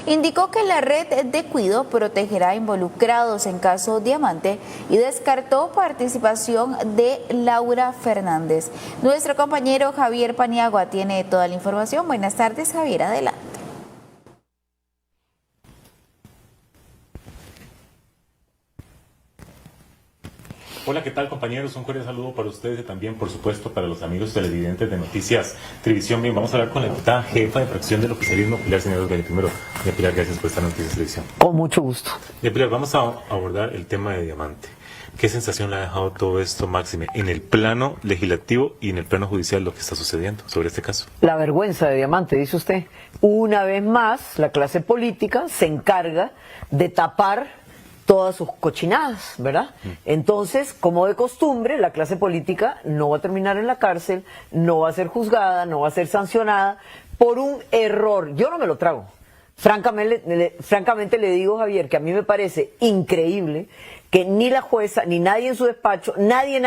indicó que la red de cuido protegerá a involucrados en caso Diamante y descartó participación de Laura Fernández. Nuestro compañero Javier Paniagua tiene toda la información. Buenas tardes, Javier, adelante. Hola, ¿qué tal, compañeros? Un cordial saludo para ustedes y también, por supuesto, para los amigos televidentes de Noticias Televisión. Bien, vamos a hablar con la diputada jefa de fracción del oficialismo, Pilar Cisneros Belli. Primero, Pilar, gracias por estar en Noticias Televisión. Con mucho gusto. Pilar, vamos a abordar el tema de Diamante. ¿Qué sensación le ha dejado todo esto, Máxime, en el plano legislativo y en el plano judicial, lo que está sucediendo sobre este caso? La vergüenza de Diamante, dice usted. Una vez más, la clase política se encarga de tapar todas sus cochinadas, ¿verdad? Entonces, como de costumbre, la clase política no va a terminar en la cárcel, no va a ser juzgada, no va a ser sancionada por un error. Yo no me lo trago. Francamente le digo, Javier, que a mí me parece increíble que ni la jueza, ni nadie en su despacho, nadie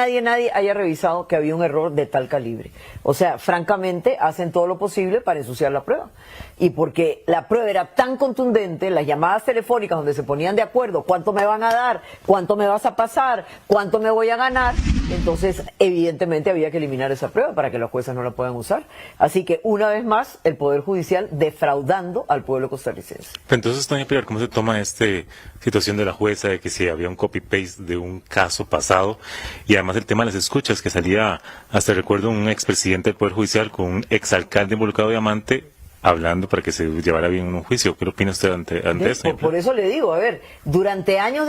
haya revisado que había un error de tal calibre. O sea, francamente, hacen todo lo posible para ensuciar la prueba. Y porque la prueba era tan contundente, las llamadas telefónicas donde se ponían de acuerdo, cuánto me van a dar, cuánto me vas a pasar, cuánto me voy a ganar, entonces evidentemente había que eliminar esa prueba para que los jueces no la puedan usar. Así que una vez más, el Poder Judicial defraudando al pueblo costarricense. Entonces, doña Pilar, ¿cómo se toma esta situación de la jueza de que si había un copy-paste de un caso pasado y además el tema de las escuchas que salía, hasta recuerdo, un expresidente del Poder Judicial con un exalcalde involucrado de Diamante hablando para que se llevara bien un juicio? ¿Qué opina usted ante esto? Por eso le digo, a ver, durante años,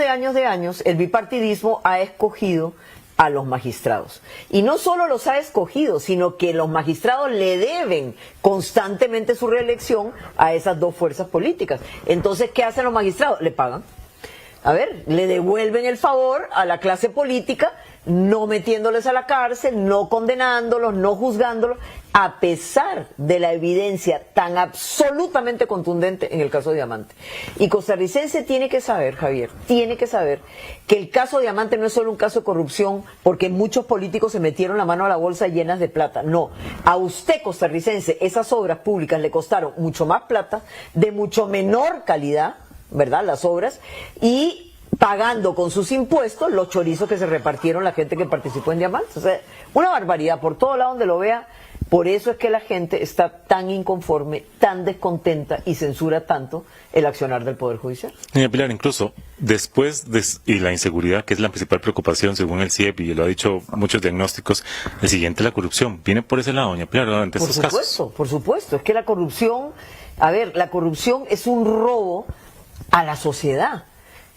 el bipartidismo ha escogido a los magistrados. Y no solo los ha escogido, sino que los magistrados le deben constantemente su reelección a esas dos fuerzas políticas. Entonces, ¿qué hacen los magistrados? Le pagan. A ver, le devuelven el favor a la clase política, no metiéndoles a la cárcel, no condenándolos, no juzgándolos, a pesar de la evidencia tan absolutamente contundente en el caso de Diamante. Y costarricense tiene que saber, Javier, tiene que saber que el caso de Diamante no es solo un caso de corrupción porque muchos políticos se metieron la mano a la bolsa llenas de plata. No, a usted, costarricense, esas obras públicas le costaron mucho más plata, de mucho menor calidad, ¿verdad? Las obras, y pagando con sus impuestos los chorizos que se repartieron la gente que participó en Diamantes. O sea, una barbaridad, por todo lado donde lo vea. Por eso es que la gente está tan inconforme, tan descontenta y censura tanto el accionar del Poder Judicial. Doña Pilar, incluso después y la inseguridad, que es la principal preocupación según el CIEP, y lo ha dicho muchos diagnósticos, el siguiente es la corrupción. ¿Viene por ese lado, doña Pilar, ante estos casos? Por supuesto. Es que la corrupción, a ver, la corrupción es un robo a la sociedad,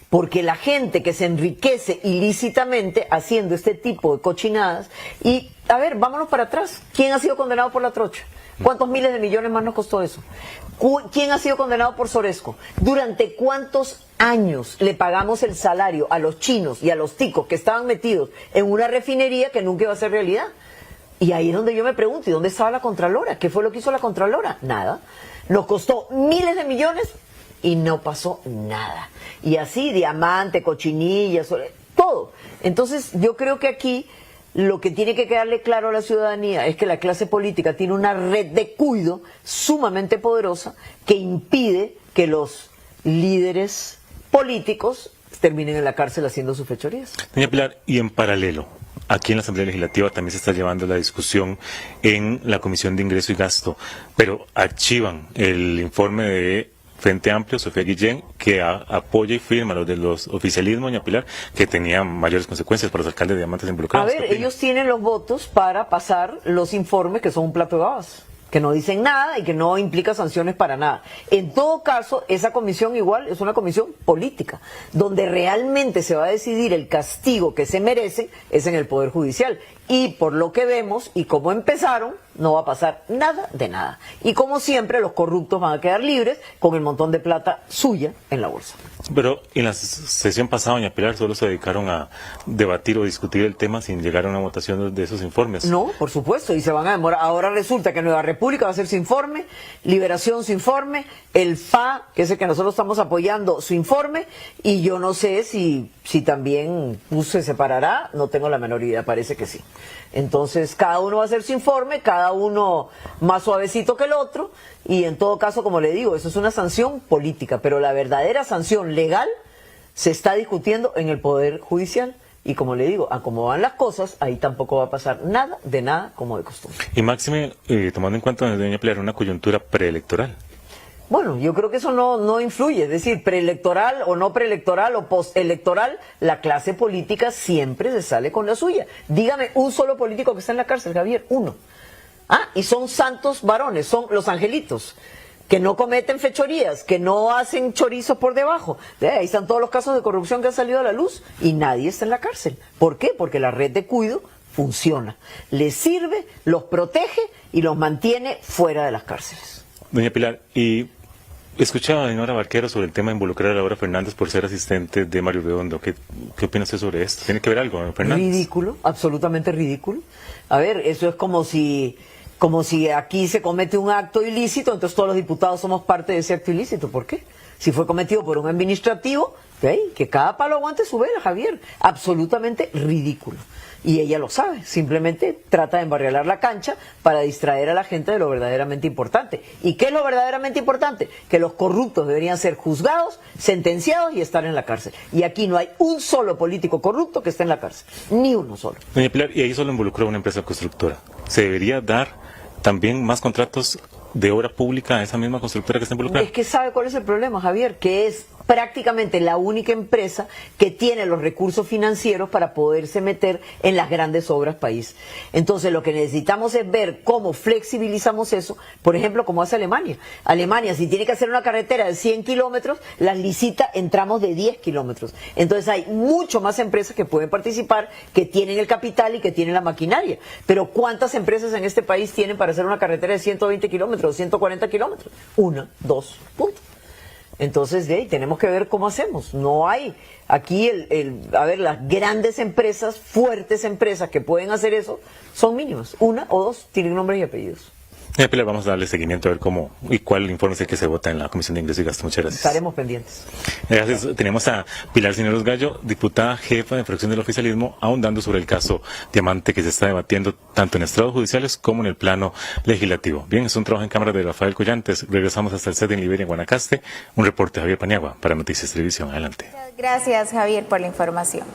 porque la gente que se enriquece ilícitamente haciendo este tipo de cochinadas, y a ver, vámonos para atrás, ¿quién ha sido condenado por la trocha? ¿Cuántos miles de millones más nos costó eso? ¿Quién ha sido condenado por Soresco? ¿Durante cuántos años le pagamos el salario a los chinos y a los ticos que estaban metidos en una refinería que nunca iba a ser realidad? Y ahí es donde yo me pregunto, ¿y dónde estaba la Contralora? ¿Qué fue lo que hizo la Contralora? Nada. Nos costó miles de millones y no pasó nada. Y así, Diamante, Cochinillas, todo. Entonces, yo creo que aquí lo que tiene que quedarle claro a la ciudadanía es que la clase política tiene una red de cuido sumamente poderosa que impide que los líderes políticos terminen en la cárcel haciendo sus fechorías. Doña Pilar, y en paralelo, aquí en la Asamblea Legislativa también se está llevando la discusión en la Comisión de Ingreso y Gasto, pero archivan el informe de Frente Amplio, Sofía Guillén, que apoya y firma los de los oficialismos, doña Pilar, que tenían mayores consecuencias para los alcaldes de Diamantes involucrados. A ver, ellos tienen los votos para pasar los informes que son un plato de babas, que no dicen nada y que no implica sanciones para nada. En todo caso, esa comisión igual es una comisión política, donde realmente se va a decidir el castigo que se merece es en el Poder Judicial. Y por lo que vemos y como empezaron, no va a pasar nada de nada. Y como siempre, los corruptos van a quedar libres con el montón de plata suya en la bolsa. Pero en la sesión pasada, doña Pilar, solo se dedicaron a debatir o discutir el tema sin llegar a una votación de esos informes. No, por supuesto, y se van a demorar. Ahora resulta que Nueva República va a hacer su informe, Liberación su informe, el FA, que es el que nosotros estamos apoyando, su informe, y yo no sé si también se separará, no tengo la menor idea, parece que sí. Entonces, cada uno va a hacer su informe, cada cada uno más suavecito que el otro, y en todo caso, como le digo, eso es una sanción política, pero la verdadera sanción legal se está discutiendo en el Poder Judicial. Y como le digo, a cómo van las cosas, ahí tampoco va a pasar nada de nada como de costumbre. Y máxime, tomando en cuenta, doña Pilar, una coyuntura preelectoral. Bueno, yo creo que eso no influye, es decir, preelectoral o no preelectoral o postelectoral, la clase política siempre se sale con la suya. Dígame un solo político que está en la cárcel, Javier, uno. Y son santos varones, son los angelitos, que no cometen fechorías, que no hacen chorizos por debajo. Ahí están todos los casos de corrupción que han salido a la luz y nadie está en la cárcel. ¿Por qué? Porque la red de cuido funciona, les sirve, los protege y los mantiene fuera de las cárceles. Doña Pilar, y escuchaba a Dinora Barquero sobre el tema de involucrar a Laura Fernández por ser asistente de Mario Redondo. ¿Qué opina usted sobre esto? ¿Tiene que ver algo, don Fernández? Ridículo, absolutamente ridículo. A ver, eso es como si aquí se comete un acto ilícito, entonces todos los diputados somos parte de ese acto ilícito. ¿Por qué? Si fue cometido por un administrativo, que cada palo aguante su vela, Javier. Absolutamente ridículo. Y ella lo sabe, simplemente trata de embarrialar la cancha para distraer a la gente de lo verdaderamente importante. ¿Y qué es lo verdaderamente importante? Que los corruptos deberían ser juzgados, sentenciados y estar en la cárcel. Y aquí no hay un solo político corrupto que esté en la cárcel, ni uno solo. Doña Pilar, y ahí solo involucró a una empresa constructora. ¿Se debería dar también más contratos de obra pública a esa misma constructora que está involucrada? Es que sabe cuál es el problema, Javier, que es prácticamente la única empresa que tiene los recursos financieros para poderse meter en las grandes obras país. Entonces lo que necesitamos es ver cómo flexibilizamos eso, por ejemplo, como hace Alemania. Alemania, si tiene que hacer una carretera de 100 kilómetros, las licita en tramos de 10 kilómetros. Entonces hay mucho más empresas que pueden participar, que tienen el capital y que tienen la maquinaria. Pero ¿cuántas empresas en este país tienen para hacer una carretera de 120 kilómetros, 140 kilómetros? Una, dos, punto. Entonces, de ahí tenemos que ver cómo hacemos. No hay aquí a ver, las grandes empresas, fuertes empresas que pueden hacer eso, son mínimas. Una o dos tienen nombres y apellidos. Pilar, vamos a darle seguimiento a ver cómo y cuál informe es el que se vota en la Comisión de Ingreso y Gasto. Muchas gracias. Estaremos pendientes. Gracias. Tenemos a Pilar Cisneros Gallo, diputada jefa de fracción del oficialismo, ahondando sobre el caso Diamante que se está debatiendo tanto en estrados judiciales como en el plano legislativo. Bien, es un trabajo en cámara de Rafael Collantes. Regresamos hasta el set en Liberia, en Guanacaste. Un reporte de Javier Paniagua para Noticias Televisión. Adelante. Gracias, Javier, por la información.